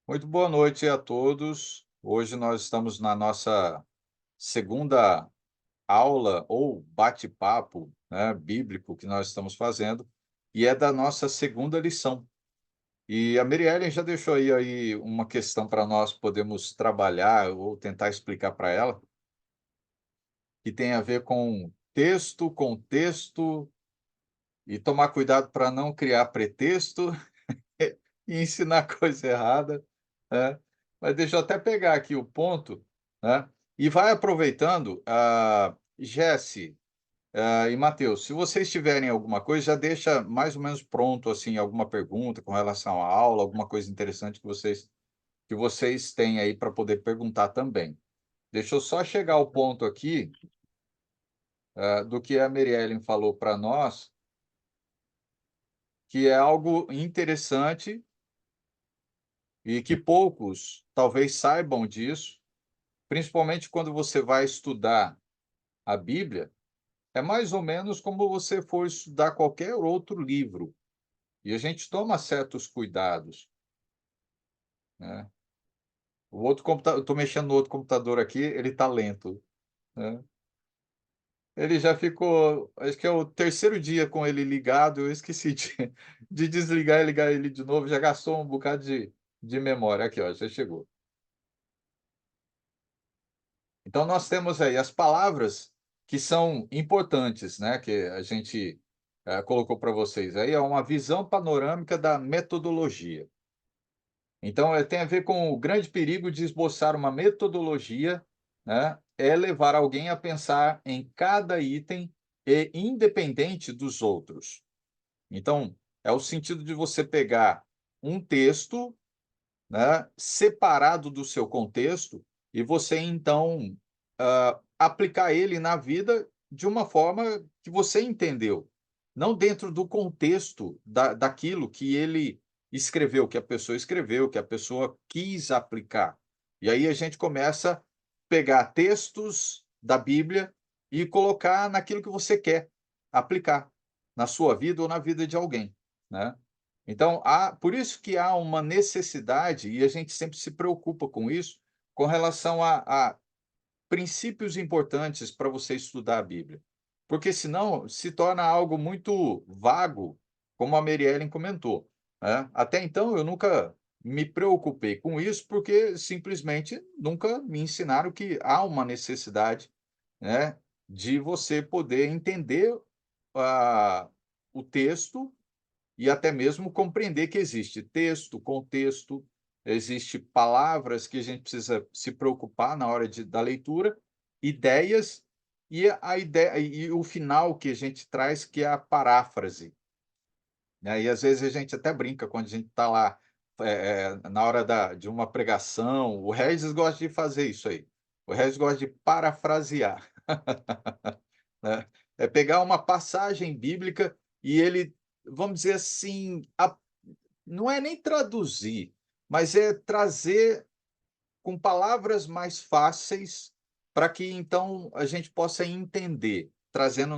Muito boa noite a todos. Hoje nós estamos na nossa segunda aula ou bate-papo, né, bíblico que nós estamos fazendo, e é da nossa segunda lição. E a Miriellen já deixou aí uma questão para nós podermos trabalhar ou tentar explicar para ela, que tem a ver com texto, contexto e tomar cuidado para não criar pretexto e ensinar coisa errada, né. Mas deixa eu até pegar aqui o ponto, né, e vai aproveitando, Jesse, e Mateus, se vocês tiverem alguma coisa, já deixa mais ou menos pronto, assim, alguma pergunta com relação à aula, alguma coisa interessante que vocês têm aí para poder perguntar também. Deixa eu só chegar ao ponto aqui, do que a Mary falou para nós, que é algo interessante e que poucos talvez saibam disso. Principalmente quando você vai estudar a Bíblia, é mais ou menos como você for estudar qualquer outro livro, e a gente toma certos cuidados, né. O outro computador, eu estou mexendo no outro computador aqui, ele está lento, né. Ele já ficou, acho que é o terceiro dia com ele ligado, eu esqueci de desligar e ligar ele de novo, já gastou um bocado de memória. Aqui, ó, já chegou. Então nós temos aí as palavras que são importantes, né, que a gente, colocou para vocês aí, é uma visão panorâmica da metodologia. Então, tem a ver com o grande perigo de esboçar uma metodologia, né, é levar alguém a pensar em cada item e independente dos outros. Então, é o sentido de você pegar um texto, né, separado do seu contexto, e você então, aplicar ele na vida de uma forma que você entendeu, não dentro do contexto daquilo que ele escreveu, que a pessoa escreveu, que a pessoa quis aplicar. E aí a gente começa a pegar textos da Bíblia e colocar naquilo que você quer aplicar, na sua vida ou na vida de alguém, né. Então, por isso que há uma necessidade, e a gente sempre se preocupa com isso, com relação a princípios importantes para você estudar a Bíblia. Porque senão se torna algo muito vago, como a Mary Ellen comentou, né. Até então eu nunca me preocupei com isso, porque simplesmente nunca me ensinaram que há uma necessidade, né, de você poder entender, ah, o texto e até mesmo compreender que existe texto, contexto, existe palavras que a gente precisa se preocupar na hora da leitura, ideias, e a ideia e o final que a gente traz, que é a paráfrase, né. E às vezes a gente até brinca quando a gente está lá, na hora de uma pregação, o Regis gosta de fazer isso aí, o Regis gosta de parafrasear, né. É pegar uma passagem bíblica e ele, vamos dizer assim, não é nem traduzir, mas é trazer com palavras mais fáceis, para que então a gente possa entender, trazendo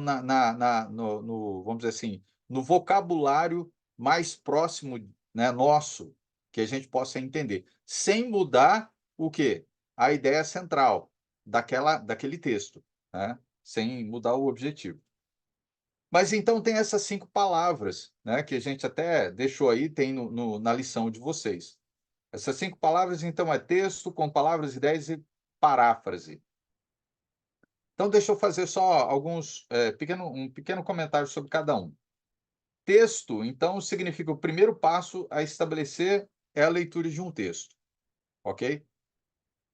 vamos dizer assim, no vocabulário mais próximo, né, nosso, que a gente possa entender, sem mudar o quê? A ideia central daquele texto, né, sem mudar o objetivo. Mas então tem essas 5 palavras, né, que a gente até deixou aí, tem na lição de vocês. Essas 5 palavras, então, é texto com palavras, ideias e paráfrase. Então deixa eu fazer só alguns, um pequeno comentário sobre cada um. Texto, então, significa o primeiro passo a estabelecer é a leitura de um texto, ok?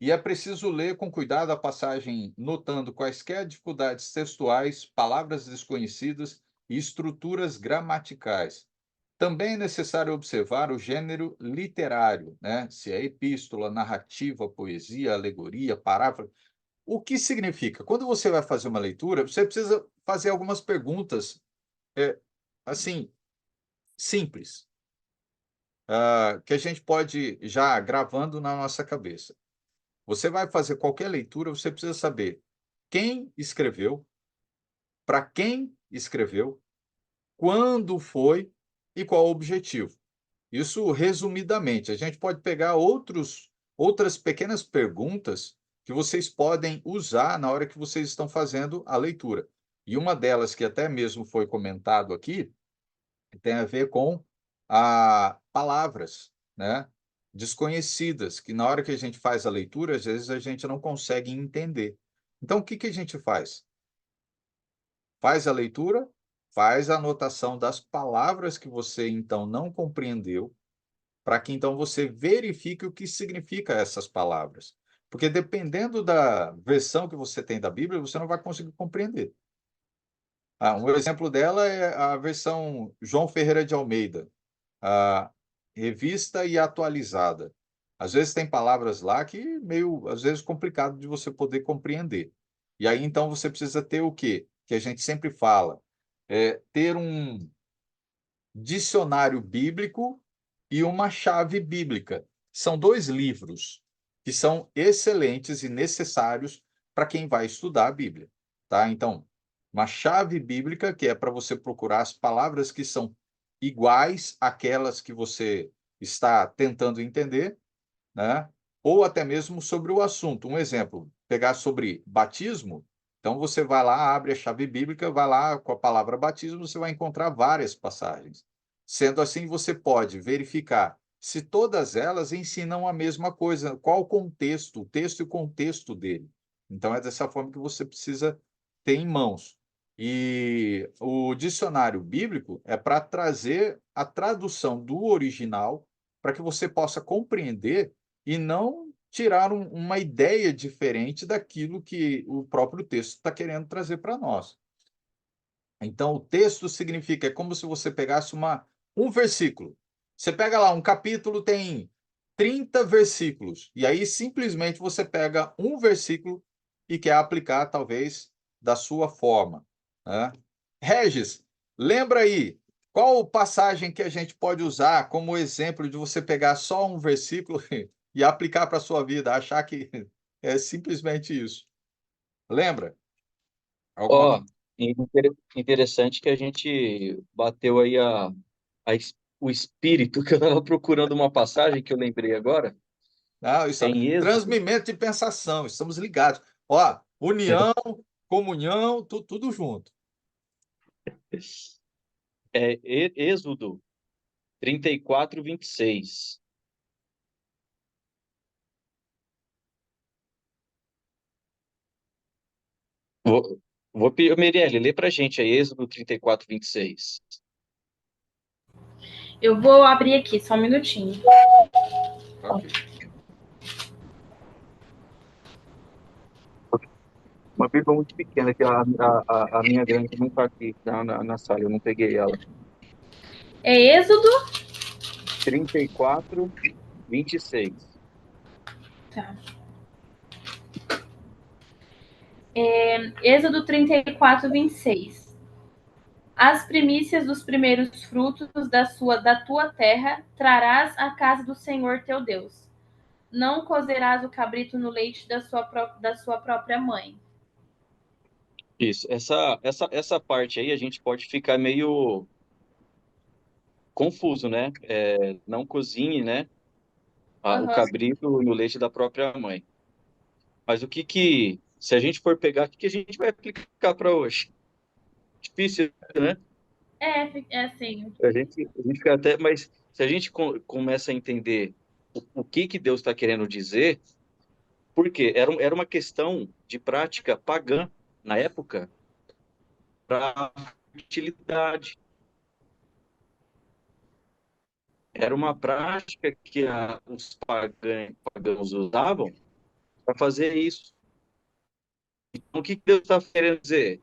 E é preciso ler com cuidado a passagem, notando quaisquer dificuldades textuais, palavras desconhecidas e estruturas gramaticais. Também é necessário observar o gênero literário, né? Se é epístola, narrativa, poesia, alegoria, paráfrase. O que significa? Quando você vai fazer uma leitura, você precisa fazer algumas perguntas, eh, assim, simples, que a gente pode ir já gravando na nossa cabeça. Você vai fazer qualquer leitura, você precisa saber quem escreveu, para quem escreveu, quando foi e qual o objetivo. Isso resumidamente. A gente pode pegar outras pequenas perguntas que vocês podem usar na hora que vocês estão fazendo a leitura. E uma delas, que até mesmo foi comentado aqui, tem a ver com palavras, né? Desconhecidas, que na hora que a gente faz a leitura, às vezes a gente não consegue entender. Então, o que que a gente faz? Faz a leitura, faz a anotação das palavras que você então não compreendeu, para que então você verifique o que significa essas palavras. Porque dependendo da versão que você tem da Bíblia, você não vai conseguir compreender. Um exemplo dela é a versão João Ferreira de Almeida, a revista e atualizada. Às vezes tem palavras lá que meio, às vezes, complicado de você poder compreender. E aí então você precisa ter o quê? Que a gente sempre fala, ter um dicionário bíblico e uma chave bíblica. São dois livros que são excelentes e necessários para quem vai estudar a Bíblia, tá? Então, uma chave bíblica que é para você procurar as palavras que são iguais àquelas que você está tentando entender, né? Ou até mesmo sobre o assunto. Um exemplo, pegar sobre batismo, então você vai lá, abre a chave bíblica, vai lá com a palavra batismo, você vai encontrar várias passagens. Sendo assim, você pode verificar se todas elas ensinam a mesma coisa, qual o contexto, o texto e o contexto dele. Então é dessa forma que você precisa ter em mãos. E o dicionário bíblico é para trazer a tradução do original para que você possa compreender e não tirar uma ideia diferente daquilo que o próprio texto está querendo trazer para nós. Então, o texto significa, é como se você pegasse um versículo. Você pega lá, um capítulo tem 30 versículos, e aí simplesmente você pega um versículo e quer aplicar, talvez, da sua forma, né? Regis, lembra aí, qual passagem que a gente pode usar como exemplo de você pegar só um versículo e aplicar para a sua vida, achar que é simplesmente isso? Lembra? Alguma Ó, interessante que a gente bateu aí o espírito, que eu estava procurando uma passagem que eu lembrei agora. Não, isso, É em Êxodo. transmimento de pensação, estamos ligados. Ó, união, comunhão, tudo junto. Êxodo 34:26. Meirelle, lê pra gente aí, Êxodo 34:26. Eu vou abrir aqui, só um minutinho. Ok. Uma Bíblia muito pequena, que a minha grande não está aqui na sala, eu não peguei ela. É Êxodo? 34:26. Tá. Êxodo 34:26. As primícias dos primeiros frutos da tua terra trarás à casa do Senhor teu Deus. Não cozerás o cabrito no leite da sua própria mãe. Isso, essa parte aí a gente pode ficar meio confuso, né? Não cozinhe, né? O Aham. cabrito no leite da própria mãe. Mas se a gente for pegar, o que que a gente vai aplicar para hoje? Difícil, né? É assim. A gente fica até, mas se a gente começa a entender o que Deus está querendo dizer, porque era uma questão de prática pagã na época para fertilidade. Era uma prática que os pagãos usavam para fazer isso. Então, o que Deus está querendo dizer?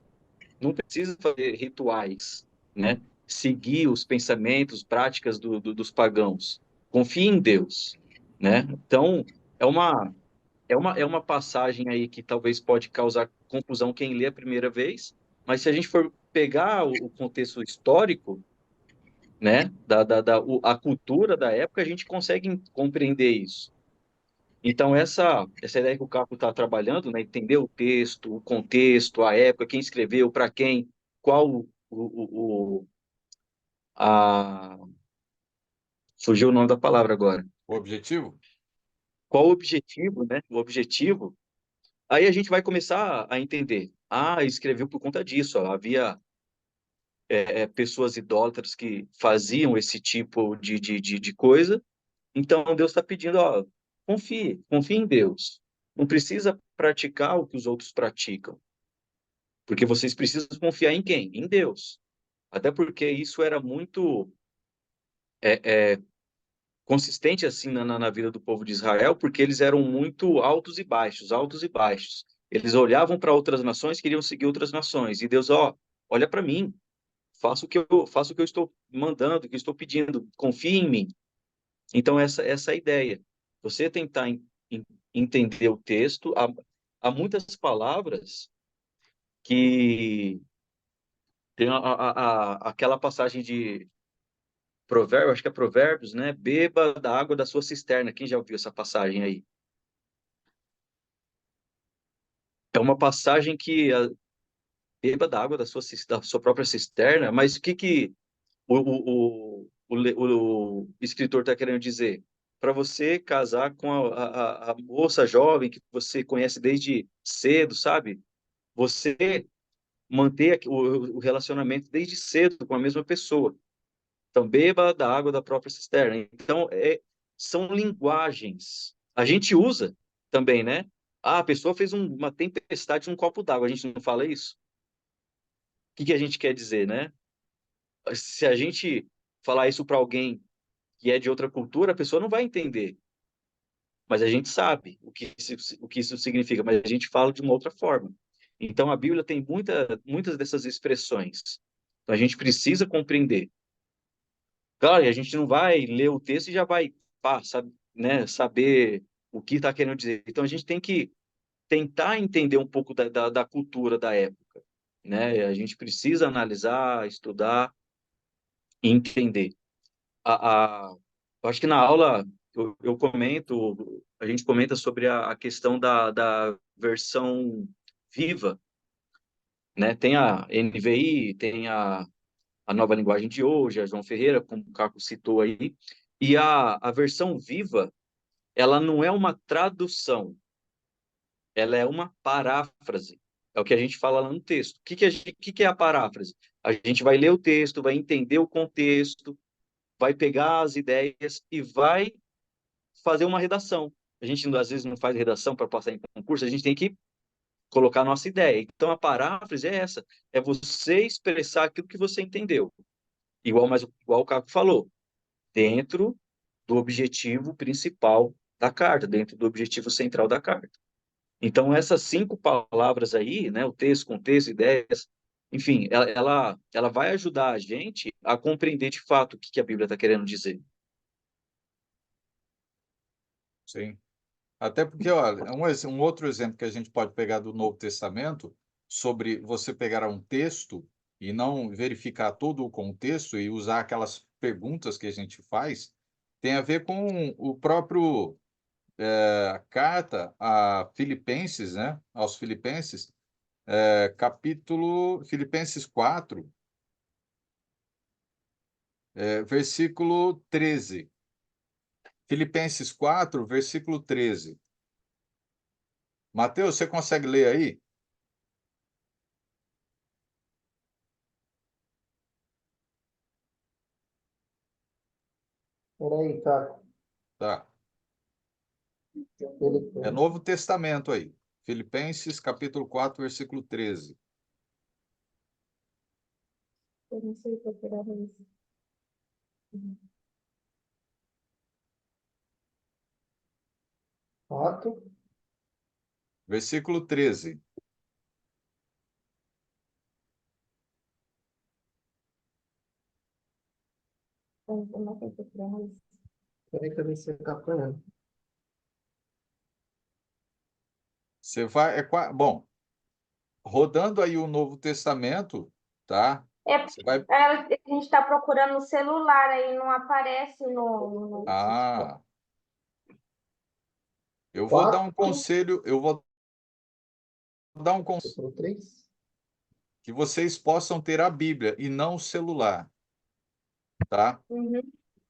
Não precisa fazer rituais, né? Seguir os pensamentos, práticas dos pagãos. Confie em Deus, né? Então, é uma passagem aí que talvez pode causar confusão quem lê a primeira vez, mas se a gente for pegar o contexto histórico, né, a cultura da época, a gente consegue compreender isso. Então, essa ideia que o Capo está trabalhando, né, entender o texto, o contexto, a época, quem escreveu, para quem, qual a, Fugiu o nome da palavra agora. O objetivo? Qual o objetivo, né? O objetivo. Aí a gente vai começar a entender. Ah, escreveu por conta disso. Ó. Havia pessoas idólatras que faziam esse tipo de coisa. Então Deus está pedindo, ó, confie em Deus. Não precisa praticar o que os outros praticam, porque vocês precisam confiar em quem? Em Deus. Até porque isso era muito consistente assim na vida do povo de Israel, porque eles eram muito altos e baixos, altos e baixos. Eles olhavam para outras nações, queriam seguir outras nações. E Deus, ó, olha para mim, faço o que eu estou mandando, o que eu estou pedindo, confie em mim. Então essa é a ideia. Você tentar entender o texto, há muitas palavras que tem aquela passagem de Provérbios, acho que é Provérbios, né? Beba da água da sua cisterna. Quem já ouviu essa passagem aí? É uma passagem que beba da água da sua própria cisterna, mas o que o escritor está querendo dizer? Para você casar com a moça jovem que você conhece desde cedo, sabe? Você manter o relacionamento desde cedo com a mesma pessoa. Então, beba da água da própria cisterna. Então, são linguagens. A gente usa também, né? Ah, a pessoa fez uma tempestade num copo d'água. A gente não fala isso? O que a gente quer dizer, né? Se a gente falar isso para alguém que é de outra cultura, a pessoa não vai entender. Mas a gente sabe o que isso significa, mas a gente fala de uma outra forma. Então, a Bíblia tem muitas dessas expressões. Então, a gente precisa compreender. Claro, e a gente não vai ler o texto e já vai, pá, sabe, né, saber o que está querendo dizer. Então, a gente tem que tentar entender um pouco da cultura da época, né? A gente precisa analisar, estudar e entender. Eu acho que na aula eu comento, a gente comenta sobre a questão da versão viva, né? Tem a NVI, tem a nova linguagem de hoje, a João Ferreira, como o Caco citou aí, e a versão viva, ela não é uma tradução, ela é uma paráfrase. É o que a gente fala lá no texto. Que é a paráfrase? A gente vai ler o texto, vai entender o contexto, vai pegar as ideias e vai fazer uma redação. A gente, às vezes, não faz redação para passar em concurso, a gente tem que colocar a nossa ideia. Então, a paráfrase é essa, é você expressar aquilo que você entendeu. Igual o Caco falou, dentro do objetivo principal da carta, dentro do objetivo central da carta. Então, essas 5 palavras aí, né, o texto, contexto, ideias, enfim, ela vai ajudar a gente a compreender de fato o que a Bíblia está querendo dizer. Sim. Até porque, olha, um outro exemplo que a gente pode pegar do Novo Testamento, sobre você pegar um texto e não verificar todo o contexto e usar aquelas perguntas que a gente faz, tem a ver com o próprio carta a Filipenses, né? Aos Filipenses, capítulo Filipenses 4, versículo 13. Filipenses 4, versículo 13. Mateus, você consegue ler aí? Peraí, cara. Tá. Ele É Novo Testamento aí. Filipenses, capítulo 4, versículo 13. Eu não sei procurar isso. Quatro. Versículo 13. Eu não sei procurar isso. Peraí que eu ver se está apanhando. Você vai. Bom, rodando aí o Novo Testamento, tá? É, Você vai. a gente está procurando no celular aí, não aparece no Ah, eu vou dar um Quatro. conselho, eu vou dar um conselho Versículo 3. que vocês possam ter a Bíblia e não o celular, tá? Uhum.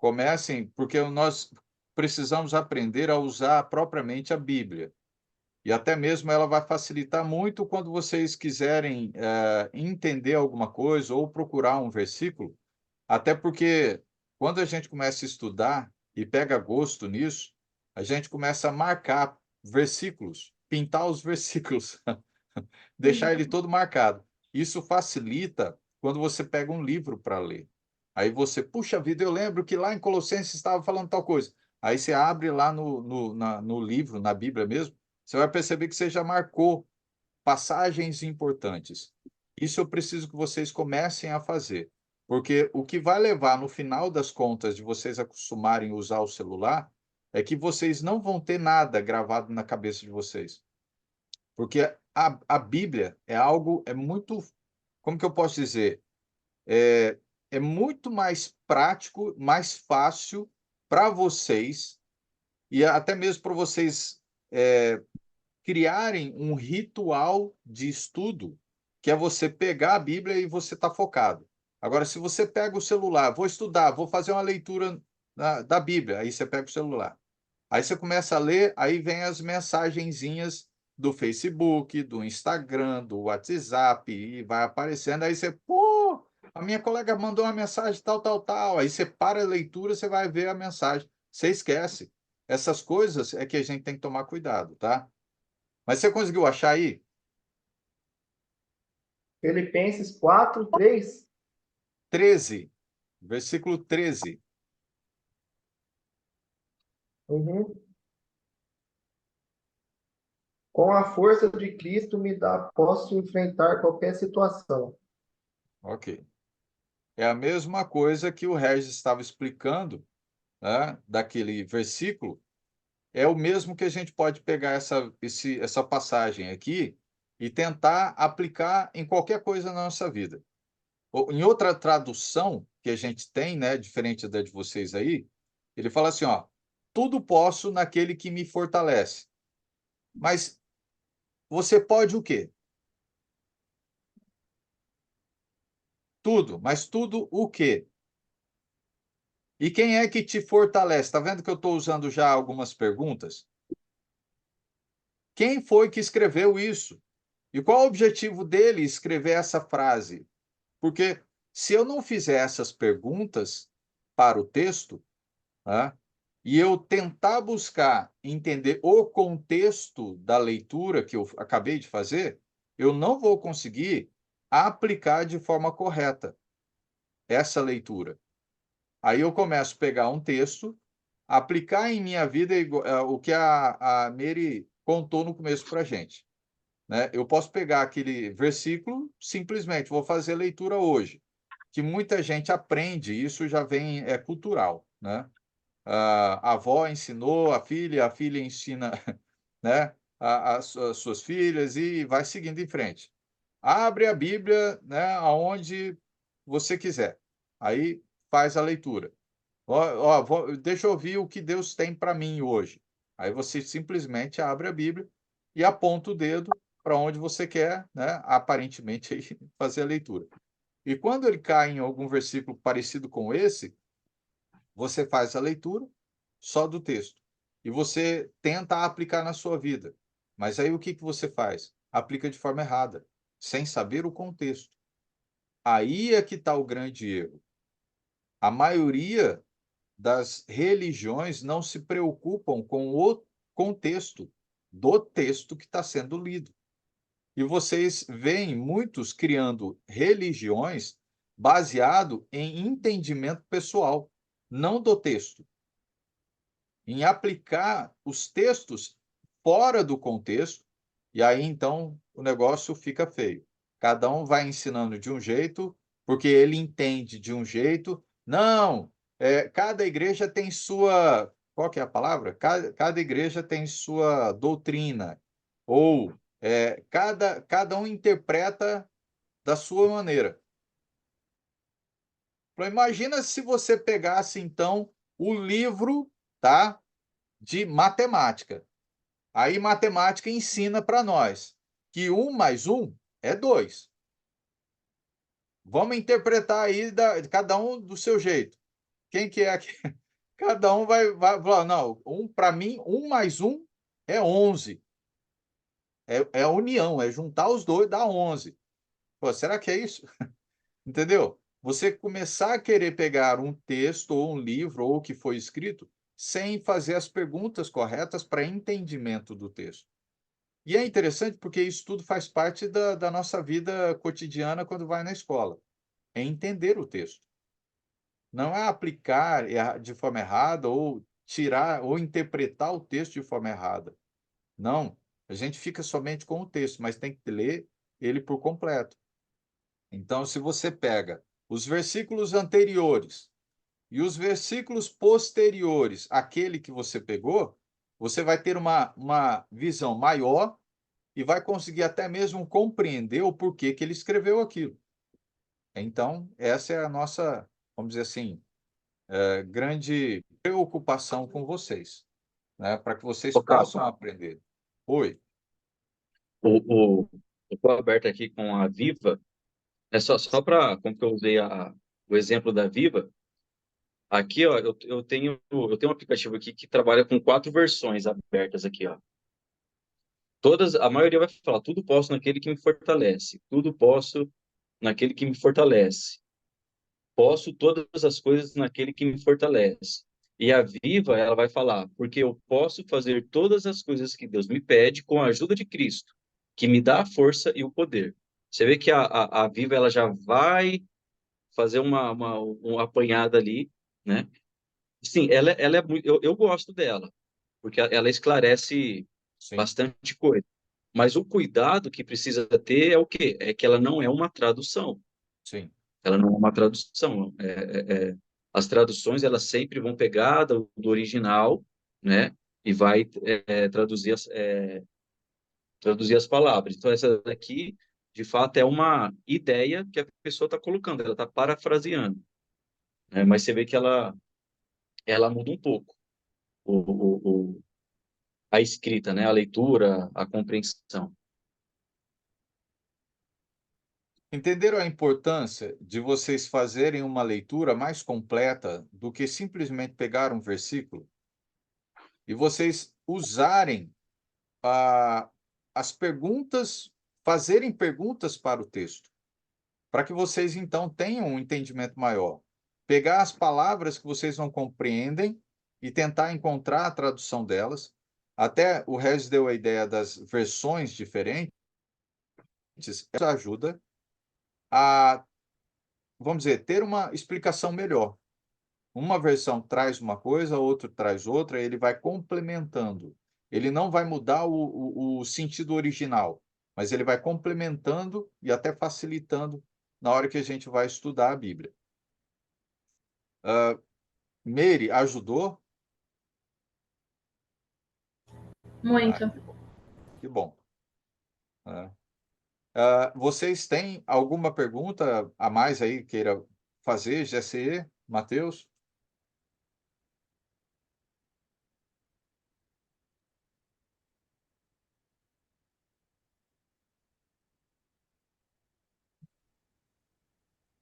Comecem, porque nós precisamos aprender a usar propriamente a Bíblia. E até mesmo ela vai facilitar muito quando vocês quiserem entender alguma coisa ou procurar um versículo, até porque quando a gente começa a estudar e pega gosto nisso, a gente começa a marcar versículos, pintar os versículos, deixar ele todo marcado. Isso facilita quando você pega um livro para ler. Aí você, puxa vida, eu lembro que lá em Colossenses estava falando tal coisa. Aí você abre lá no livro, na Bíblia mesmo, você vai perceber que você já marcou passagens importantes. Isso eu preciso que vocês comecem a fazer, porque o que vai levar, no final das contas, de vocês acostumarem a usar o celular, é que vocês não vão ter nada gravado na cabeça de vocês. Porque a Bíblia é algo, é muito, como que eu posso dizer? É muito mais prático, mais fácil para vocês, e até mesmo para vocês criarem um ritual de estudo, que é você pegar a Bíblia e você tá focado. Agora, se você pega o celular, vou estudar, vou fazer uma leitura da Bíblia, aí você pega o celular. Aí você começa a ler, aí vem as mensagenzinhas do Facebook, do Instagram, do WhatsApp, e vai aparecendo, aí você, pô, a minha colega mandou uma mensagem tal, tal, tal. Aí você para a leitura, você vai ver a mensagem. Você esquece. Essas coisas é que a gente tem que tomar cuidado, tá? Mas você conseguiu achar aí? Filipenses 4:3. 13, versículo 13. Uhum. Com a força de Cristo posso enfrentar qualquer situação. Ok. É a mesma coisa que o Regis estava explicando, né, daquele versículo. É o mesmo que a gente pode pegar essa passagem aqui e tentar aplicar em qualquer coisa na nossa vida. Em outra tradução que a gente tem, né, diferente da de vocês aí, ele fala assim, ó, tudo posso naquele que me fortalece. Mas você pode o quê? Tudo, mas tudo o quê? E quem é que te fortalece? Está vendo que eu estou usando já algumas perguntas? Quem foi que escreveu isso? E qual o objetivo dele escrever essa frase? Porque se eu não fizer essas perguntas para o texto, né, e eu tentar buscar entender o contexto da leitura que eu acabei de fazer, eu não vou conseguir aplicar de forma correta essa leitura. Aí eu começo a pegar um texto, aplicar em minha vida o que a Mary contou no começo para a gente. Né? Eu posso pegar aquele versículo, simplesmente, vou fazer leitura hoje, que muita gente aprende, isso já vem, é cultural. Né? A avó ensinou a filha ensina né, as suas filhas e vai seguindo em frente. Abre a Bíblia, né, aonde você quiser. Aí faz a leitura. Deixa eu ouvir o que Deus tem para mim hoje. Aí você simplesmente abre a Bíblia e aponta o dedo para onde você quer, né, aparentemente, aí, fazer a leitura. E quando ele cai em algum versículo parecido com esse, você faz a leitura só do texto. E você tenta aplicar na sua vida. Mas aí o que você faz? Aplica de forma errada, sem saber o contexto. Aí é que está o grande erro. A maioria das religiões não se preocupam com o contexto do texto que está sendo lido. E vocês veem muitos criando religiões baseado em entendimento pessoal, não do texto. Em aplicar os textos fora do contexto, e aí então o negócio fica feio. Cada um vai ensinando de um jeito, porque ele entende de um jeito. Não, cada igreja tem sua. Qual que é a palavra? Cada igreja tem sua doutrina. Ou cada um interpreta da sua maneira. Imagina se você pegasse, então, o livro, tá, de matemática. Aí matemática ensina para nós que 1 mais 1 é 2. Vamos interpretar aí cada um do seu jeito. Quem que é aqui? Cada um vai falar, não, para mim, 1 mais 1 é 11. É a união, é juntar os dois, dá 11. Pô, será que é isso? Entendeu? Você começar a querer pegar um texto ou um livro ou o que foi escrito sem fazer as perguntas corretas para entendimento do texto. E é interessante porque isso tudo faz parte da nossa vida cotidiana quando vai na escola. É entender o texto. Não é aplicar de forma errada ou tirar ou interpretar o texto de forma errada. Não. A gente fica somente com o texto, mas tem que ler ele por completo. Então, se você pega os versículos anteriores e os versículos posteriores àquele que você pegou, você vai ter uma visão maior e vai conseguir até mesmo compreender o porquê que ele escreveu aquilo. Então, essa é a nossa, vamos dizer assim, grande preocupação com vocês, né? Para que vocês Ô, Carlos, possam aprender. Oi. eu estou aberto aqui com a Viva. É só para, como que eu usei o exemplo da Viva, aqui, ó, eu tenho um aplicativo aqui que trabalha com 4 versões abertas aqui, ó. A maioria vai falar, tudo posso naquele que me fortalece, tudo posso naquele que me fortalece. Posso todas as coisas naquele que me fortalece. E a Viva, ela vai falar, porque eu posso fazer todas as coisas que Deus me pede com a ajuda de Cristo, que me dá a força e o poder. Você vê que a Viva, ela já vai fazer uma apanhada ali, né? Sim, ela é muito, eu gosto dela, porque ela esclarece Sim, bastante coisa. Mas o cuidado que precisa ter é o quê? É que ela não é uma tradução. sim, Ela não é uma tradução. As traduções, elas sempre vão pegar do original, né? E vai traduzir as palavras. Então, essa daqui, de fato, é uma ideia que a pessoa está colocando, ela está parafraseando, né? Mas você vê que ela muda um pouco o, a escrita, né? A leitura, a compreensão. entenderam a importância de vocês fazerem uma leitura mais completa do que simplesmente pegar um versículo e vocês usarem ah, as perguntas, fazerem perguntas para o texto, para que vocês então tenham um entendimento maior. Pegar as palavras que vocês não compreendem e tentar encontrar a tradução delas. Até o Regis deu a ideia das versões diferentes, isso ajuda a, vamos dizer, ter uma explicação melhor. Uma versão traz uma coisa, outra traz outra, ele vai complementando. Ele não vai mudar o sentido original, mas ele vai complementando e até facilitando na hora que a gente vai estudar a Bíblia. Mary, ajudou? Ah, Muito. que bom. Que bom. É. Vocês têm alguma pergunta a mais aí queira fazer, GCE, Matheus?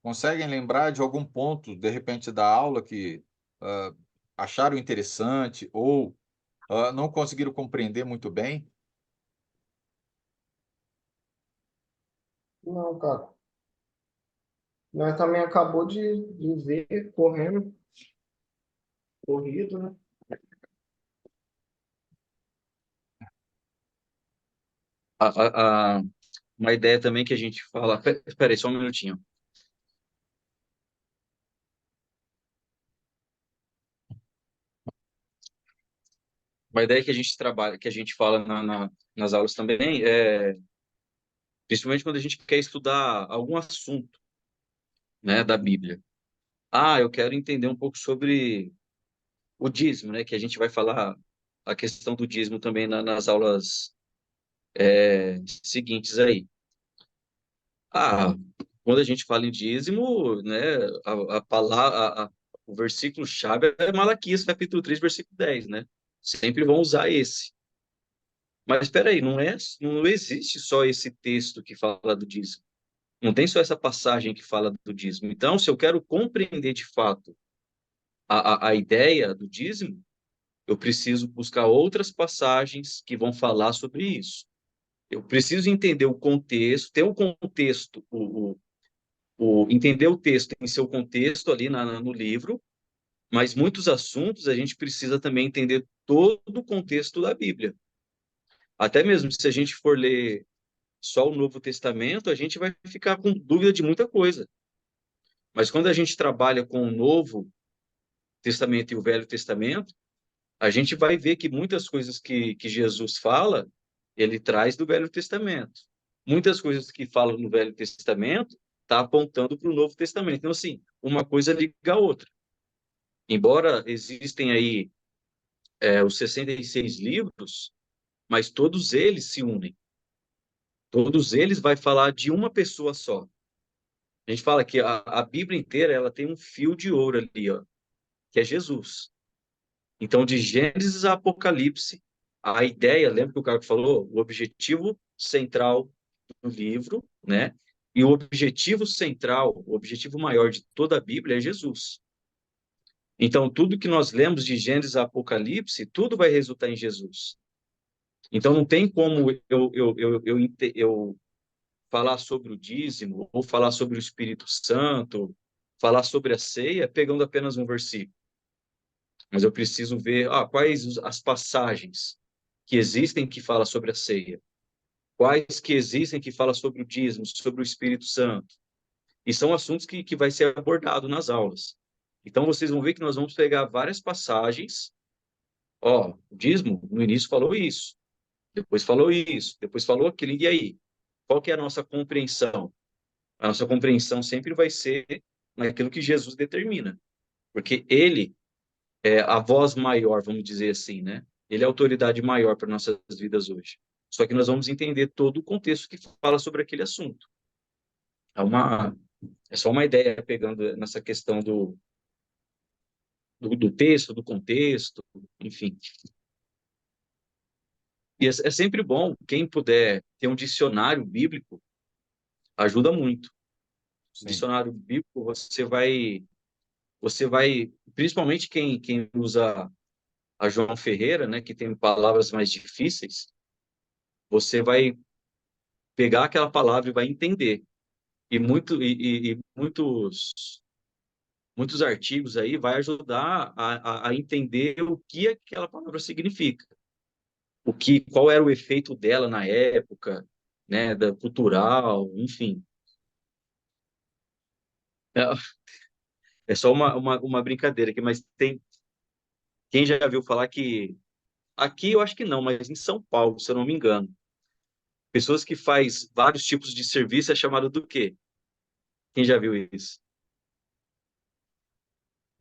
Conseguem lembrar de algum ponto, de repente, da aula que ah, acharam interessante ou não conseguiram compreender muito bem? Não, cara. Nós também acabou de ver correndo, corrido, né? A, a, a- uma ideia também que a gente fala. Espera aí, só um minutinho. Uma ideia que a gente trabalha, que a gente fala nas aulas também, principalmente quando a gente quer estudar algum assunto, né, da Bíblia. Ah, eu quero entender um pouco sobre o dízimo, né, que a gente vai falar a questão do dízimo também nas aulas seguintes aí. Ah, quando a gente fala em dízimo, né, a palavra, o versículo-chave é Malaquias, capítulo 3, versículo 10, né? Sempre vão usar esse. Mas espera aí, não existe só esse texto que fala do dízimo. Não tem só essa passagem que fala do dízimo. Então, se eu quero compreender de fato a ideia do dízimo, eu preciso buscar outras passagens que vão falar sobre isso. Eu preciso entender o contexto, ter o contexto, entender o texto em seu contexto ali no livro, mas muitos assuntos a gente precisa também entender todo o contexto da Bíblia. Até mesmo se a gente for ler só o Novo Testamento, a gente vai ficar com dúvida de muita coisa. Mas quando a gente trabalha com o Novo Testamento e o Velho Testamento, a gente vai ver que muitas coisas que Jesus fala, ele traz do Velho Testamento. Muitas coisas que falam no Velho Testamento, está apontando para o Novo Testamento. Então, assim, uma coisa liga a outra. Embora existem aí os 66 livros, mas todos eles se unem. Todos eles vai falar de uma pessoa só. A gente fala que a Bíblia inteira ela tem um fio de ouro ali, ó, que é Jesus. Então, de Gênesis a Apocalipse, a ideia, lembra que o Carlos falou, o objetivo central do livro, né? E o objetivo central, o objetivo maior de toda a Bíblia é Jesus. Então, tudo que nós lemos de Gênesis a Apocalipse, tudo vai resultar em Jesus. Então, não tem como eu falar sobre o dízimo, ou falar sobre o Espírito Santo, falar sobre a ceia, pegando apenas um versículo. Mas eu preciso ver quais as passagens que existem que falam sobre a ceia, quais que existem que falam sobre o dízimo, sobre o Espírito Santo. E são assuntos que vai ser abordado nas aulas. Então, vocês vão ver que nós vamos pegar várias passagens. O dízimo, no início falou isso, depois falou isso, depois falou aquilo. E aí? Qual que é a nossa compreensão? A nossa compreensão sempre vai ser naquilo que Jesus determina. Porque ele é a voz maior, vamos dizer assim, né? Ele é a autoridade maior para nossas vidas hoje. Só que nós vamos entender todo o contexto que fala sobre aquele assunto. É só uma ideia pegando nessa questão do texto, do contexto, enfim. E é sempre bom, quem puder ter um dicionário bíblico, ajuda muito. Sim. Dicionário bíblico, você vai, principalmente quem usa a João Ferreira, né, que tem palavras mais difíceis, você vai pegar aquela palavra e vai entender. E muitos artigos aí vai ajudar a entender o que aquela palavra significa. Qual era o efeito dela na época, né, cultural, enfim. É só uma brincadeira aqui, mas quem já viu falar que aqui eu acho que não, mas em São Paulo, se eu não me engano, pessoas que faz vários tipos de serviço é chamado do quê? Quem já viu isso?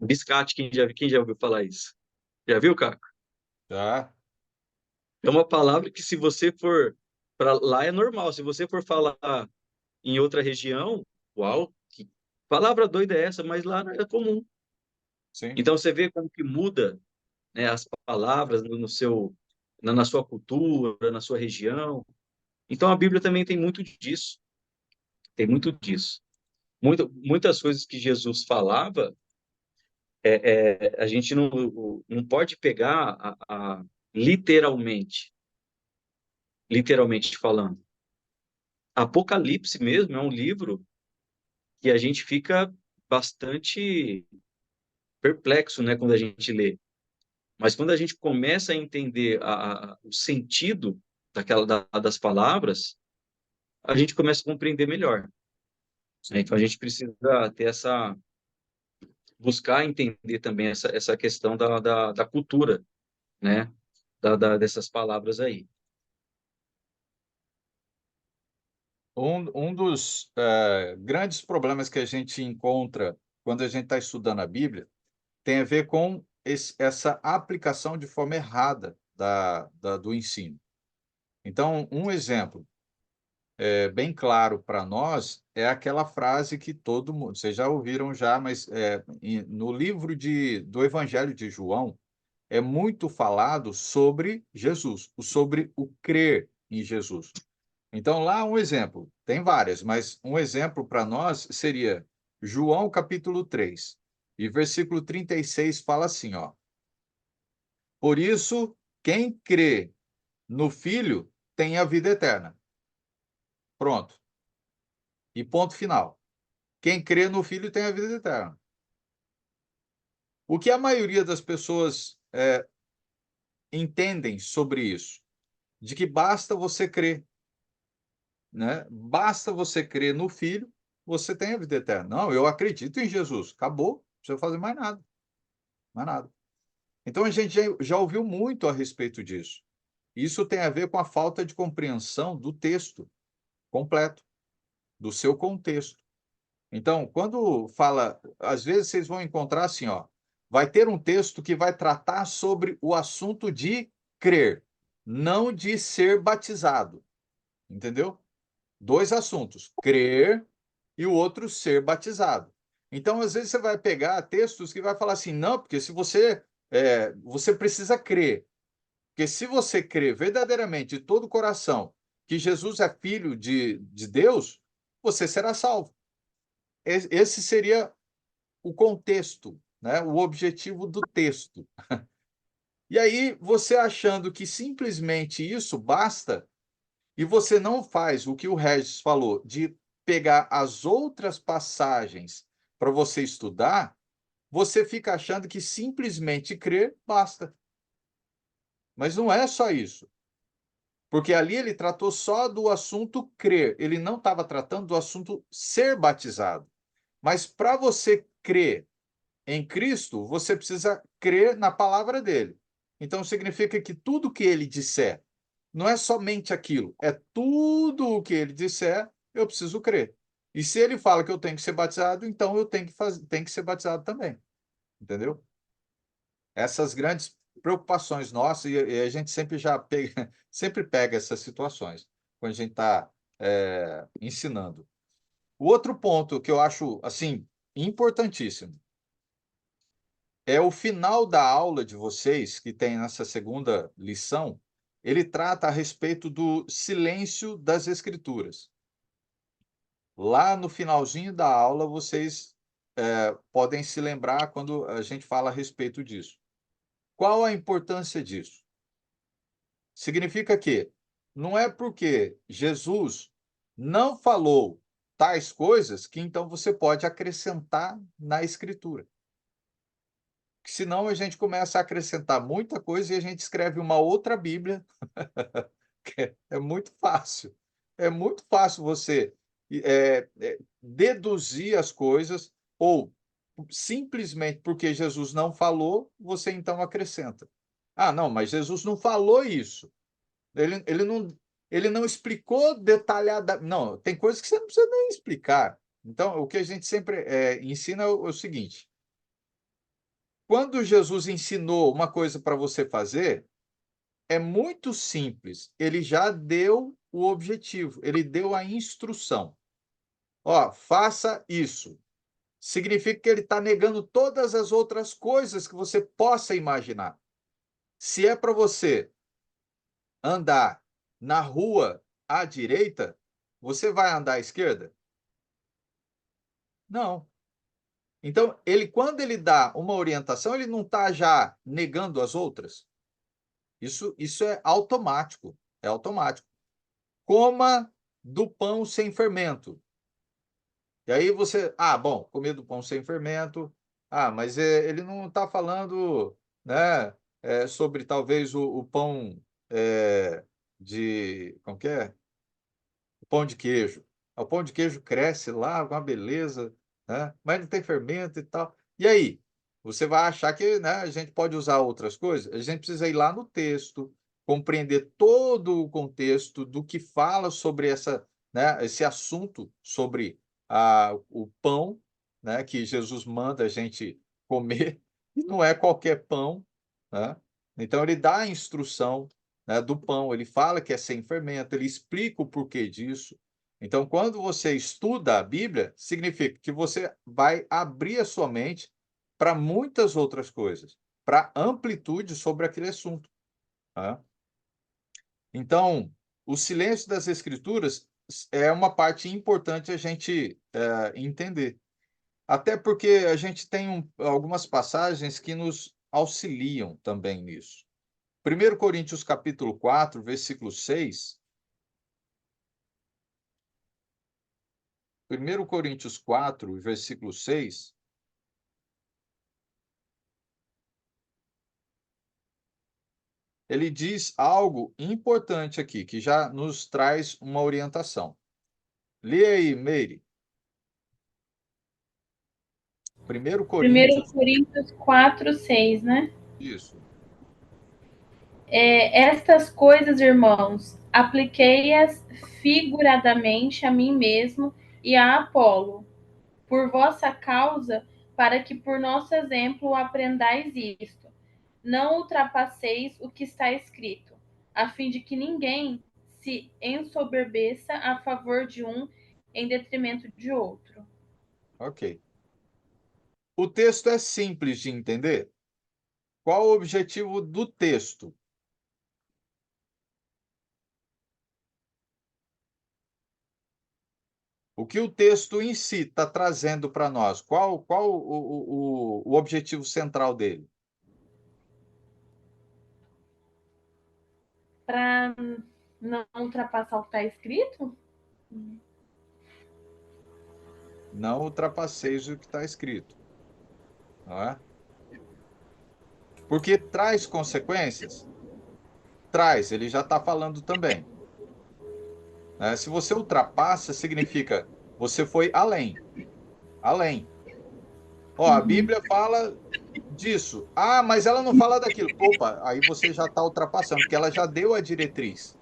Biscate, quem já ouviu falar isso? Já viu, Caco? Tá? É uma palavra que se você for para lá é normal. Se você for falar em outra região, uau, que palavra doida é essa? Mas lá é comum. Sim. Então você vê como que muda, né, as palavras na sua cultura, na sua região. Então a Bíblia também tem muito disso. Tem muito disso. Muitas coisas que Jesus falava, a gente não pode pegar literalmente falando. Apocalipse mesmo é um livro que a gente fica bastante perplexo, né, quando a gente lê. Mas quando a gente começa a entender o sentido das palavras, a gente começa a compreender melhor. Então a gente precisa ter buscar entender também essa questão da cultura, né, dessas palavras aí. Um dos grandes problemas que a gente encontra quando a gente está estudando a Bíblia tem a ver com essa aplicação de forma errada do ensino. Então, um exemplo bem claro para nós é aquela frase que todo mundo, vocês já ouviram já, mas no livro do Evangelho de João, é muito falado sobre Jesus, sobre o crer em Jesus. Então, lá um exemplo, tem várias, mas um exemplo para nós seria João capítulo 3. E versículo 36 fala assim, ó. Por isso, quem crê no Filho tem a vida eterna. Pronto. E ponto final. Quem crê no Filho tem a vida eterna. O que a maioria das pessoas entendem sobre isso? De que basta você crer, né? Basta você crer no Filho, você tem a vida eterna. Não, eu acredito em Jesus. Acabou, não precisa fazer mais nada. Mais nada. Então a gente já ouviu muito a respeito disso. Isso tem a ver com a falta de compreensão do texto completo, do seu contexto. Então, quando fala, às vezes vocês vão encontrar assim, ó, vai ter um texto que vai tratar sobre o assunto de crer, não de ser batizado. Entendeu? Dois assuntos, crer e o outro ser batizado. Então, às vezes você vai pegar textos que vai falar assim, não, porque se você precisa crer. Porque se você crer verdadeiramente de todo o coração que Jesus é filho de Deus, você será salvo. Esse seria o contexto, né? O objetivo do texto. E aí, você achando que simplesmente isso basta, e você não faz o que o Regis falou, de pegar as outras passagens para você estudar, você fica achando que simplesmente crer basta. Mas não é só isso. Porque ali ele tratou só do assunto crer, ele não estava tratando do assunto ser batizado. Mas para você crer em Cristo, você precisa crer na palavra dele. Então significa que tudo que ele disser, não é somente aquilo, é tudo o que ele disser, eu preciso crer. E se ele fala que eu tenho que ser batizado, então eu tenho que ser batizado também. Entendeu? Essas grandes preocupações nossas, e a gente sempre sempre pega essas situações, quando a gente está ensinando. O outro ponto que eu acho, assim, importantíssimo, é o final da aula de vocês, que tem nessa segunda lição, ele trata a respeito do silêncio das Escrituras. Lá no finalzinho da aula, vocês podem se lembrar quando a gente fala a respeito disso. Qual a importância disso? Significa que não é porque Jesus não falou tais coisas que então você pode acrescentar na Escritura. Senão a gente começa a acrescentar muita coisa e a gente escreve uma outra Bíblia. É muito fácil. É muito fácil você deduzir as coisas ou simplesmente porque Jesus não falou, você então acrescenta. Ah, não, mas Jesus não falou isso. Ele não explicou detalhadamente. Não, tem coisas que você não precisa nem explicar. Então, o que a gente sempre ensina é o seguinte: quando Jesus ensinou uma coisa para você fazer, é muito simples. Ele já deu o objetivo, ele deu a instrução. Ó, faça isso. Significa que ele está negando todas as outras coisas que você possa imaginar. Se é para você andar na rua à direita, você vai andar à esquerda? Não. Então, quando ele dá uma orientação, ele não está já negando as outras. Isso é automático. É automático. Coma do pão sem fermento. E aí você, bom, comer do pão sem fermento. Mas ele não está falando, né, sobre talvez o pão como que é? O pão de queijo. O pão de queijo cresce lá, uma beleza, né? Mas não tem fermento e tal. E aí? Você vai achar que, né, a gente pode usar outras coisas? A gente precisa ir lá no texto, compreender todo o contexto do que fala sobre né, esse assunto sobre o pão, né, que Jesus manda a gente comer, e não é qualquer pão, né? Então ele dá a instrução, né, do pão, ele fala que é sem fermento, ele explica o porquê disso. Então, quando você estuda a Bíblia, significa que você vai abrir a sua mente para muitas outras coisas, para amplitude sobre aquele assunto. Tá? Então, o silêncio das Escrituras é uma parte importante a gente entender. Até porque a gente tem algumas passagens que nos auxiliam também nisso. 1 Coríntios capítulo 4, versículo 6. 1 Coríntios 4, versículo 6. Ele diz algo importante aqui, que já nos traz uma orientação. Lê aí, Meire. 1 Coríntios, 1 Coríntios 4, 6, né? isso. Estas coisas, irmãos, apliquei-as figuradamente a mim mesmo e a Apolo, por vossa causa, para que por nosso exemplo aprendais isto. Não ultrapasseis o que está escrito, a fim de que ninguém se ensoberbeça a favor de um em detrimento de outro. Ok. O texto é simples de entender. Qual o objetivo do texto? O que o texto em si está trazendo para nós? Qual o objetivo central dele? Para não ultrapassar o que está escrito? Não ultrapasseis o que está escrito, não é? Porque traz consequências? Traz, ele já está falando também. Né? Se você ultrapassa, significa você foi além. Além. Ó, a Bíblia fala disso. Ah, mas ela não fala daquilo. Opa, aí você já está ultrapassando, porque ela já deu a diretriz.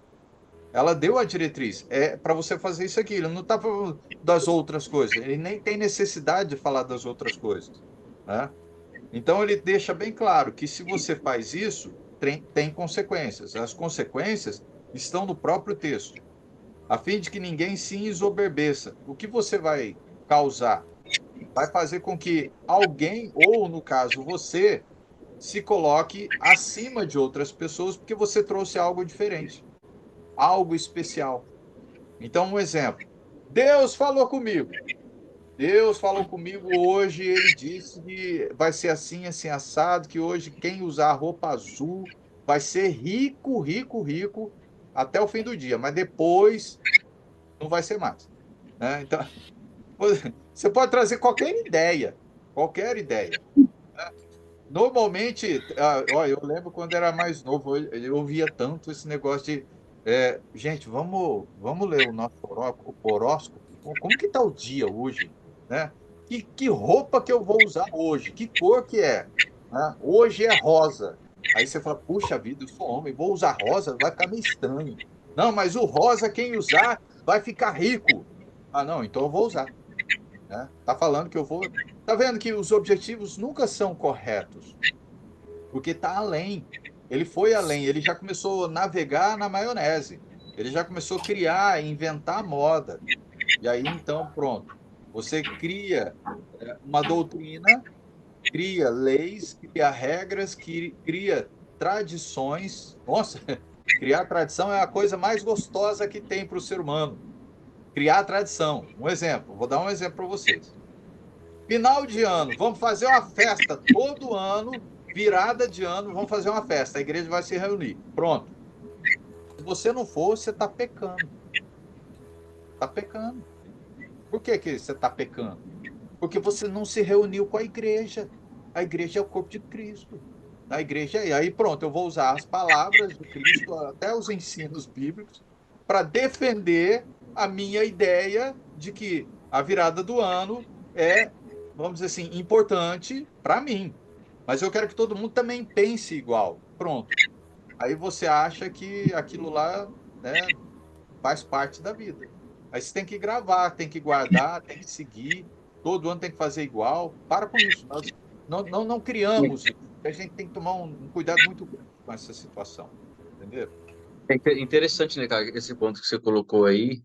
Ela deu a diretriz. É para você fazer isso aqui. Ele não está falando das outras coisas. Ele nem tem necessidade de falar das outras coisas. Né? Então, ele deixa bem claro que se você faz isso, tem consequências. As consequências estão no próprio texto, a fim de que ninguém se ensoberbeça. O que você vai causar? Vai fazer com que alguém, ou no caso você, se coloque acima de outras pessoas, porque você trouxe algo diferente, algo especial. Então, um exemplo. Deus falou comigo. Deus falou comigo hoje, ele disse que vai ser assim, assim, assado, que hoje quem usar roupa azul vai ser rico, rico, rico até o fim do dia, mas depois não vai ser mais. Né? Então, você pode trazer qualquer ideia, qualquer ideia. Normalmente, ó, eu lembro quando era mais novo, eu ouvia tanto esse negócio de, gente, vamos ler o nosso horóscopo. Como que está o dia hoje, né? Que roupa que eu vou usar hoje? Que cor que é? Né? Hoje é rosa. Aí você fala, puxa vida, eu sou homem, vou usar rosa, vai ficar meio estranho. Não, mas o rosa, quem usar, vai ficar rico. Ah, não, então eu vou usar. Né? Tá falando que eu vou. Tá vendo que os objetivos nunca são corretos, porque tá além. Ele foi além, ele já começou a navegar na maionese. Ele já começou a criar, inventar moda. E aí então, pronto. Você cria uma doutrina, cria leis, cria regras, cria tradições. Nossa, criar tradição é a coisa mais gostosa que tem para o ser humano. Criar tradição. Um exemplo, vou dar um exemplo para vocês. Final de ano, vamos fazer uma festa todo ano, virada de ano, vamos fazer uma festa. A igreja vai se reunir. Pronto. Se você não for, você está pecando. Está pecando. Por que que você está pecando? Porque você não se reuniu com a igreja. A igreja é o corpo de Cristo. A igreja é. Aí pronto, eu vou usar as palavras de Cristo, até os ensinos bíblicos, para defender a minha ideia de que a virada do ano é, vamos dizer assim, importante para mim. Mas eu quero que todo mundo também pense igual. Pronto. Aí você acha que aquilo lá, né, faz parte da vida. Aí você tem que gravar, tem que guardar, tem que seguir. Todo ano tem que fazer igual. Para com isso. Nós não criamos isso. A gente tem que tomar um cuidado muito grande com essa situação. Entendeu? É interessante, né, cara, esse ponto que você colocou aí,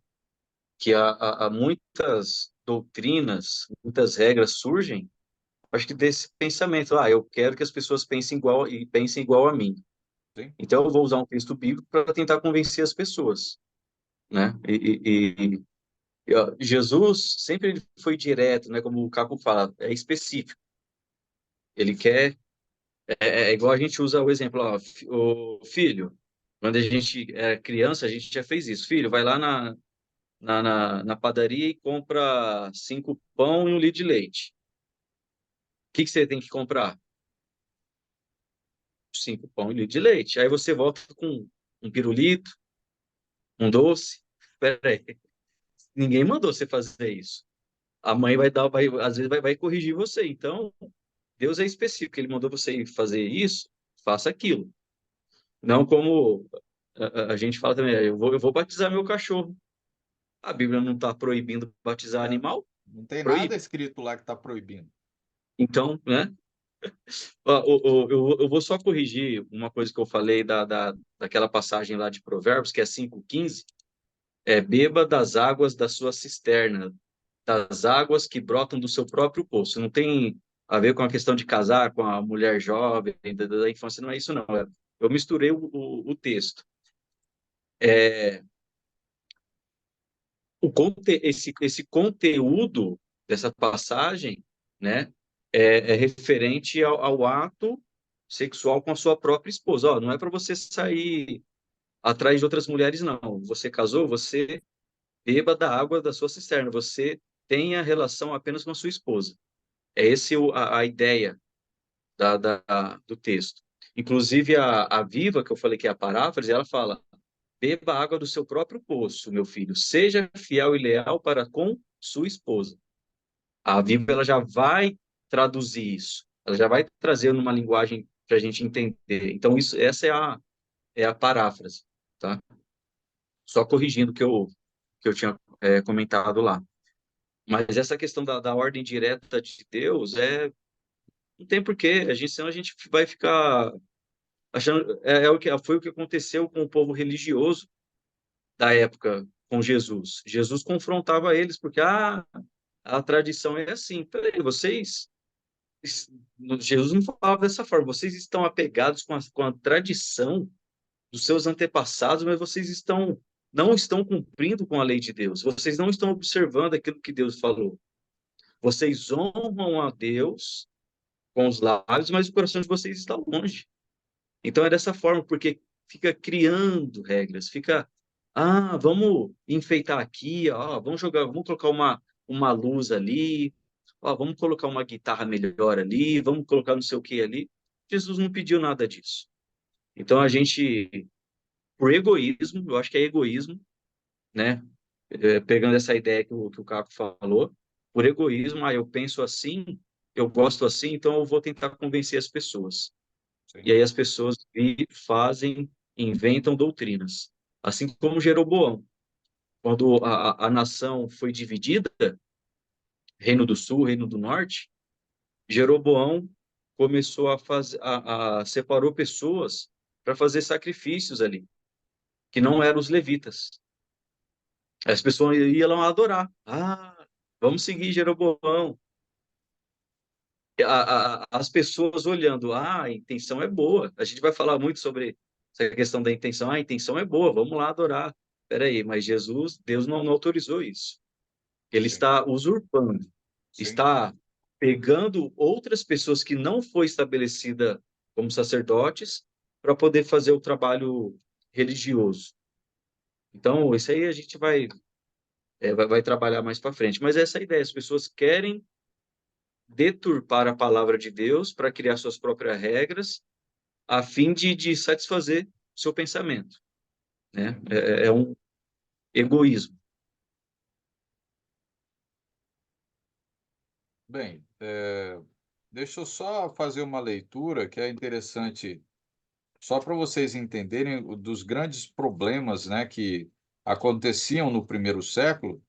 que há muitas doutrinas, muitas regras surgem, acho que desse pensamento, eu quero que as pessoas pensem igual a mim. Sim. Então eu vou usar um texto bíblico para tentar convencer as pessoas, né? E, ó, Jesus sempre ele foi direto, né? Como o Caco fala, é específico. Ele quer, é igual a gente usa o exemplo, ó, o filho, quando a gente é criança, a gente já fez isso. Filho, vai lá na padaria e compra 5 pão e 1 litro de leite. O que que você tem que comprar? 5 pão e 1 litro de leite. Aí você volta com um pirulito, um doce. Pera aí, ninguém mandou você fazer isso. A mãe às vezes vai corrigir você. Então, Deus é específico. Ele mandou você ir fazer isso, faça aquilo. Não como a gente fala também, eu vou batizar meu cachorro. A Bíblia não está proibindo batizar É, animal? não tem nada Proíbe. escrito lá que está proibindo. Então, né? Ó, eu vou só corrigir uma coisa que eu falei daquela passagem lá de Provérbios, que é 5:15. Beba das águas da sua cisterna, das águas que brotam do seu próprio poço. Não tem a ver com a questão de casar com a mulher jovem, da infância, não é isso, não. Eu misturei o texto. É, esse conteúdo dessa passagem, né, é referente ao ato sexual com a sua própria esposa. Ó, não é para você sair atrás de outras mulheres, não. Você casou, você beba da água da sua cisterna. Você tenha relação apenas com a sua esposa. É esse a ideia do texto. Inclusive, a Viva, que eu falei que é a paráfrase, ela fala: beba água do seu próprio poço, meu filho. Seja fiel e leal para com sua esposa. A Viva ela já vai traduzir isso. Ela já vai trazer numa linguagem para a gente entender. Então, essa é a paráfrase, tá? Só corrigindo o que eu tinha comentado lá. Mas essa questão da ordem direta de Deus não tem porquê. Senão a gente vai ficar achando. Foi o que aconteceu com o povo religioso da época com Jesus. Jesus confrontava eles, porque a tradição é assim. Peraí, Jesus não falava dessa forma. Vocês estão apegados com a tradição dos seus antepassados, mas não estão cumprindo com a lei de Deus. Vocês não estão observando aquilo que Deus falou. Vocês honram a Deus com os lábios, mas o coração de vocês está longe. Então é dessa forma, porque fica criando regras, vamos enfeitar aqui, ó, vamos colocar uma luz ali, ó, vamos colocar uma guitarra melhor ali, vamos colocar não sei o que ali. Jesus não pediu nada disso. Então a gente, por egoísmo, eu acho que é egoísmo, né? Pegando essa ideia que o Caco falou, por egoísmo, eu penso assim, eu gosto assim, então eu vou tentar convencer as pessoas. E Sim. aí as pessoas fazem, inventam doutrinas. Assim como Jeroboão. Quando a nação foi dividida, Reino do Sul, Reino do Norte, Jeroboão começou separou pessoas para fazer sacrifícios ali, que não eram os levitas. As pessoas iam lá adorar. Vamos seguir Jeroboão. As pessoas olhando, a intenção é boa. A gente vai falar muito sobre essa questão da intenção. A intenção é boa, vamos lá adorar. Espera aí, mas Deus não autorizou isso. Ele Sim, está usurpando, sim. está pegando outras pessoas que não foi estabelecida como sacerdotes para poder fazer o trabalho religioso. Então, isso aí a gente vai trabalhar mais para frente. Mas essa é a ideia, as pessoas querem deturpar a palavra de Deus para criar suas próprias regras, a fim de satisfazer seu pensamento, né? Sim. É um egoísmo. Bem, deixa eu só fazer uma leitura que é interessante, só para vocês entenderem dos grandes problemas, né, que aconteciam no primeiro século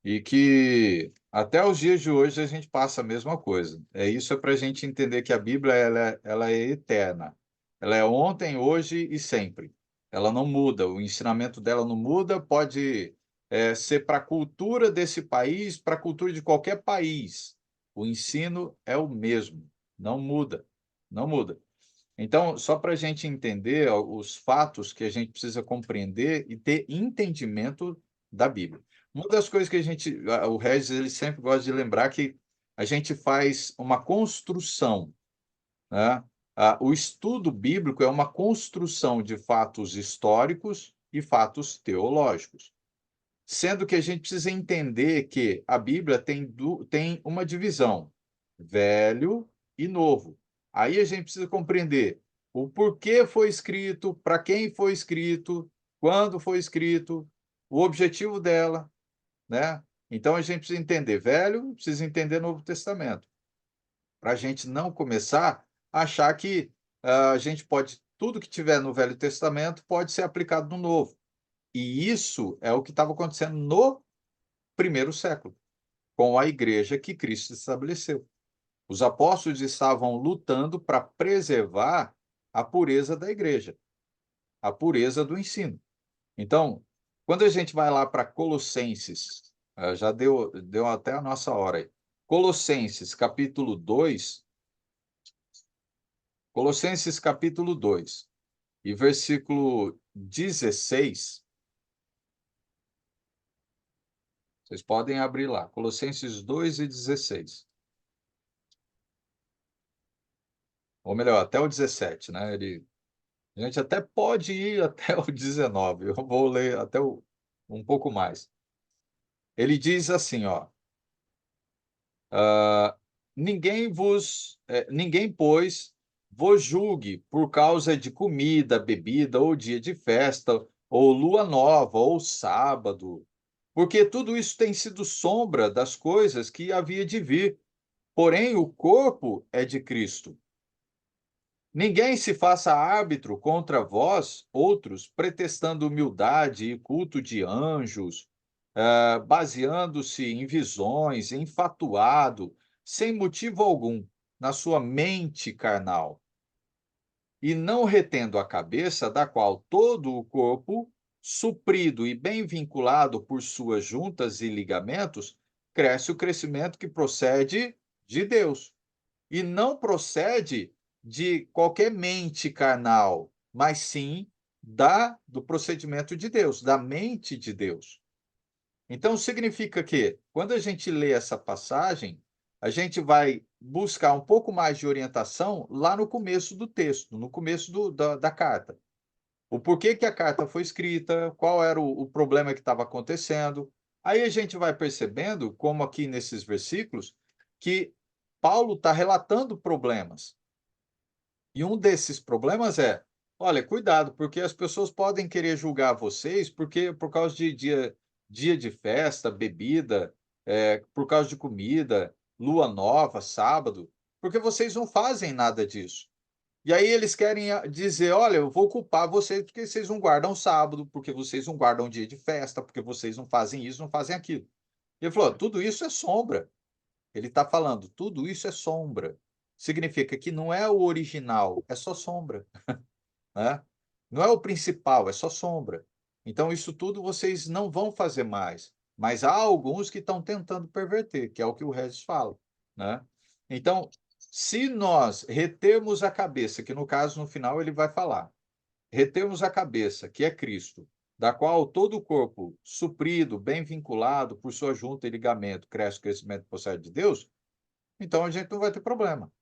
e que até os dias de hoje a gente passa a mesma coisa. Isso é para a gente entender que a Bíblia ela é eterna. Ela é ontem, hoje e sempre. Ela não muda, o ensinamento dela não muda, pode ser para a cultura desse país, para a cultura de qualquer país. O ensino é o mesmo, não muda, não muda. Então, só para a gente entender os fatos que a gente precisa compreender e ter entendimento da Bíblia. Uma das coisas que o Regis, ele sempre gosta de lembrar que a gente faz uma construção, né? O estudo bíblico é uma construção de fatos históricos e fatos teológicos. Sendo que a gente precisa entender que a Bíblia tem uma divisão, velho e novo. Aí a gente precisa compreender o porquê foi escrito, para quem foi escrito, quando foi escrito, o objetivo dela, né? Então a gente precisa entender Velho, precisa entender Novo Testamento, para a gente não começar a achar que a gente pode, tudo que tiver no Velho Testamento pode ser aplicado no Novo. E isso é o que estava acontecendo no primeiro século, com a igreja que Cristo estabeleceu. Os apóstolos estavam lutando para preservar a pureza da igreja, a pureza do ensino. Então, quando a gente vai lá para Colossenses, já deu até a nossa hora aí. Colossenses, capítulo 2, Colossenses, capítulo 2, e versículo 16, vocês podem abrir lá, Colossenses 2 e 16. Ou melhor, até o 17, né? A gente até pode ir até o 19, eu vou ler até um pouco mais. Ele diz assim, ó, ninguém, pois, vos julgue por causa de comida, bebida, ou dia de festa, ou lua nova, ou sábado, porque tudo isso tem sido sombra das coisas que havia de vir, porém o corpo é de Cristo. Ninguém se faça árbitro contra vós, outros, pretextando humildade e culto de anjos, baseando-se em visões, enfatuado, sem motivo algum, na sua mente carnal, e não retendo a cabeça, da qual todo o corpo, suprido e bem vinculado por suas juntas e ligamentos, cresce o crescimento que procede de Deus e não procede de qualquer mente carnal, mas sim do procedimento de Deus, da mente de Deus. Então, significa que, quando a gente lê essa passagem, a gente vai buscar um pouco mais de orientação lá no começo do texto, no começo da carta. O porquê que a carta foi escrita, qual era o problema que estava acontecendo. Aí a gente vai percebendo, como aqui nesses versículos, que Paulo está relatando problemas. E um desses problemas é, olha, cuidado, porque as pessoas podem querer julgar vocês por causa de dia de festa, bebida, por causa de comida, lua nova, sábado, porque vocês não fazem nada disso. E aí eles querem dizer, olha, eu vou culpar vocês porque vocês não guardam sábado, porque vocês não guardam dia de festa, porque vocês não fazem isso, não fazem aquilo. Ele falou, tudo isso é sombra. Ele está falando, tudo isso é sombra. Significa que não é o original, é só sombra, né? Não é o principal, é só sombra. Então, isso tudo vocês não vão fazer mais. Mas há alguns que estão tentando perverter, que é o que o Regis fala, né? Então, se nós retermos a cabeça, que no caso, no final, ele vai falar, retermos a cabeça, que é Cristo, da qual todo o corpo, suprido, bem vinculado, por sua junta e ligamento, cresce o crescimento que procede de Deus, então a gente não vai ter problema.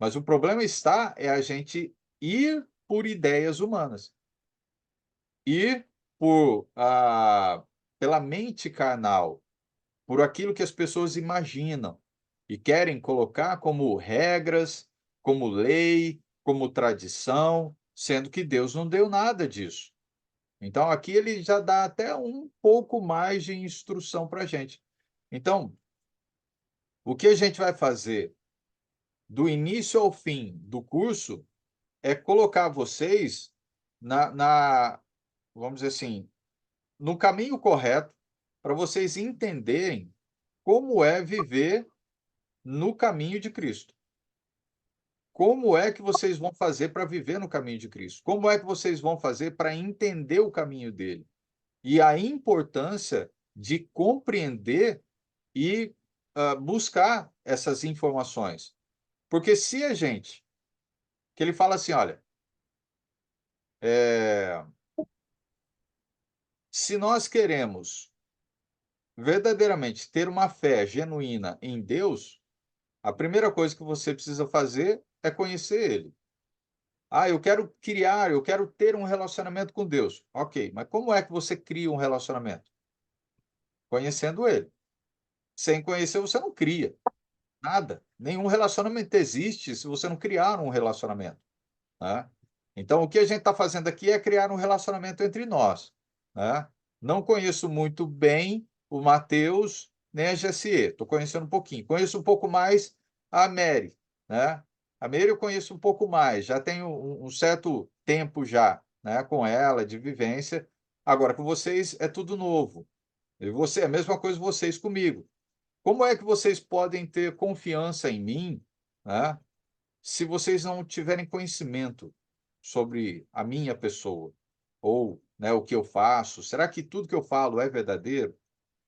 Mas o problema é a gente ir por ideias humanas, ir pela mente carnal, por aquilo que as pessoas imaginam e querem colocar como regras, como lei, como tradição, sendo que Deus não deu nada disso. Então, aqui ele já dá até um pouco mais de instrução para a gente. Então, o que a gente vai fazer do início ao fim do curso é colocar vocês vamos dizer assim, no caminho correto para vocês entenderem como é viver no caminho de Cristo. Como é que vocês vão fazer para viver no caminho de Cristo? Como é que vocês vão fazer para entender o caminho dele? E a importância de compreender e buscar essas informações. Porque se a gente, que ele fala assim, olha, se nós queremos verdadeiramente ter uma fé genuína em Deus, a primeira coisa que você precisa fazer é conhecer Ele. Eu quero eu quero ter um relacionamento com Deus. Ok, mas como é que você cria um relacionamento? Conhecendo Ele. Sem conhecer, você não cria nada. Nenhum relacionamento existe se você não criar um relacionamento, né? Então, o que a gente está fazendo aqui é criar um relacionamento entre nós, né? Não conheço muito bem o Mateus nem a GSE, estou conhecendo um pouquinho. Conheço um pouco mais a Mary, né? A Mary eu conheço um pouco mais, já tenho um certo tempo já, né, com ela, de vivência. Agora, com vocês é tudo novo. E você, a mesma coisa vocês comigo. Como é que vocês podem ter confiança em mim, né, se vocês não tiverem conhecimento sobre a minha pessoa? Ou, né, o que eu faço? Será que tudo que eu falo é verdadeiro?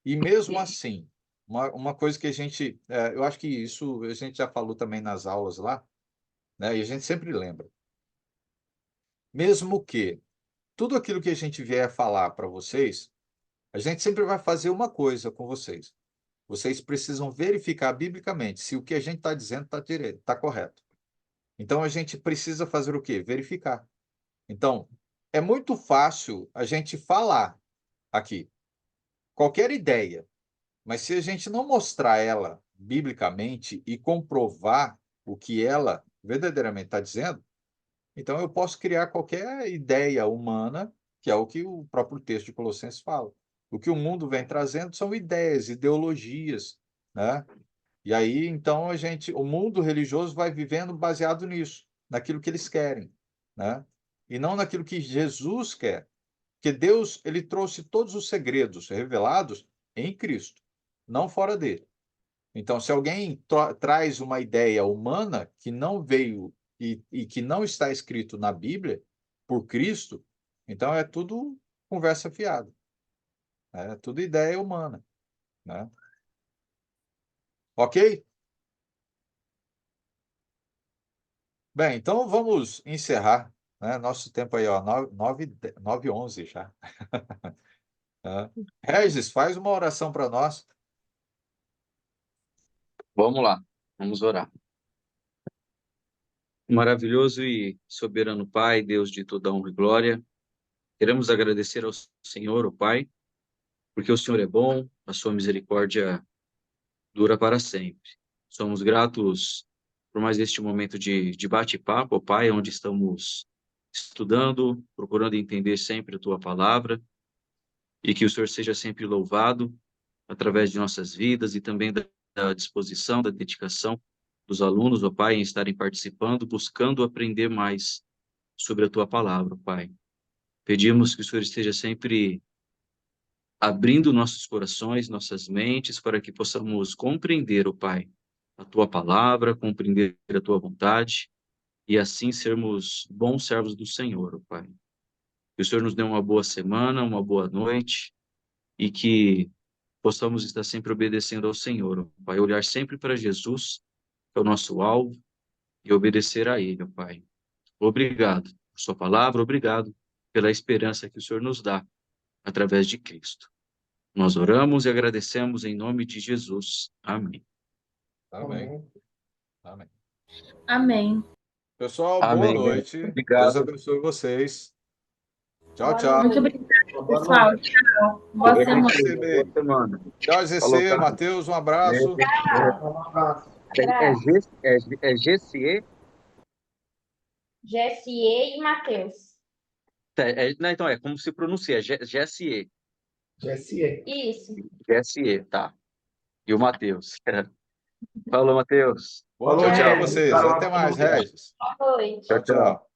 E mesmo assim, uma coisa que a gente, eu acho que isso a gente já falou também nas aulas lá, né, e a gente sempre lembra. Mesmo que tudo aquilo que a gente vier falar para vocês, a gente sempre vai fazer uma coisa com vocês. Vocês precisam verificar biblicamente se o que a gente está dizendo está direito, está correto. Então, a gente precisa fazer o quê? Verificar. Então, é muito fácil a gente falar aqui qualquer ideia, mas se a gente não mostrar ela biblicamente e comprovar o que ela verdadeiramente está dizendo, então eu posso criar qualquer ideia humana, que é o que o próprio texto de Colossenses fala. O que o mundo vem trazendo são ideias, ideologias, né? E aí, então, o mundo religioso vai vivendo baseado nisso, naquilo que eles querem, né? E não naquilo que Jesus quer. Porque Deus, ele trouxe todos os segredos revelados em Cristo, não fora dele. Então, se alguém traz uma ideia humana que não veio e que não está escrito na Bíblia por Cristo, então é tudo conversa fiada, né? É tudo ideia humana, né? Ok? Bem, então vamos encerrar, né? Nosso tempo aí, ó, 9h11 já. Né? Regis, faz uma oração para nós. Vamos lá, vamos orar. Maravilhoso e soberano Pai, Deus de toda honra e glória, queremos agradecer ao Senhor, o Pai, porque o Senhor é bom, a sua misericórdia dura para sempre. Somos gratos por mais este momento de bate-papo, ó Pai, onde estamos estudando, procurando entender sempre a tua palavra, e que o Senhor seja sempre louvado através de nossas vidas e também da disposição, da dedicação dos alunos, ó Pai, em estarem participando, buscando aprender mais sobre a tua palavra, ó Pai. Pedimos que o Senhor esteja sempre abrindo nossos corações, nossas mentes, para que possamos compreender, ó Pai, a tua palavra, compreender a tua vontade e assim sermos bons servos do Senhor, ó Pai. Que o Senhor nos dê uma boa semana, uma boa noite e que possamos estar sempre obedecendo ao Senhor, ó Pai, olhar sempre para Jesus, que é o nosso alvo, e obedecer a Ele, ó Pai. Obrigado por sua palavra, obrigado pela esperança que o Senhor nos dá através de Cristo. Nós oramos e agradecemos em nome de Jesus. Amém. Amém. Amém. Amém. Pessoal, boa Amém. noite. Deus Obrigado. abençoe vocês. Tchau, Boa tchau. Muito noite. obrigada, Boa pessoal. noite. Tchau. Boa Boa semana. boa semana. Tchau, Falou, GC, cara. Matheus, um abraço. Um abraço. É GCE? GSE e Matheus. Não, então é como se pronuncia, GSE. GSE. Isso. GSE, tá. E o Matheus. Falou, Matheus. Bom Falou, dia para Tchau. Regis. vocês. Cara, Até mais, boa noite. Regis. Boa noite. Tchau, tchau.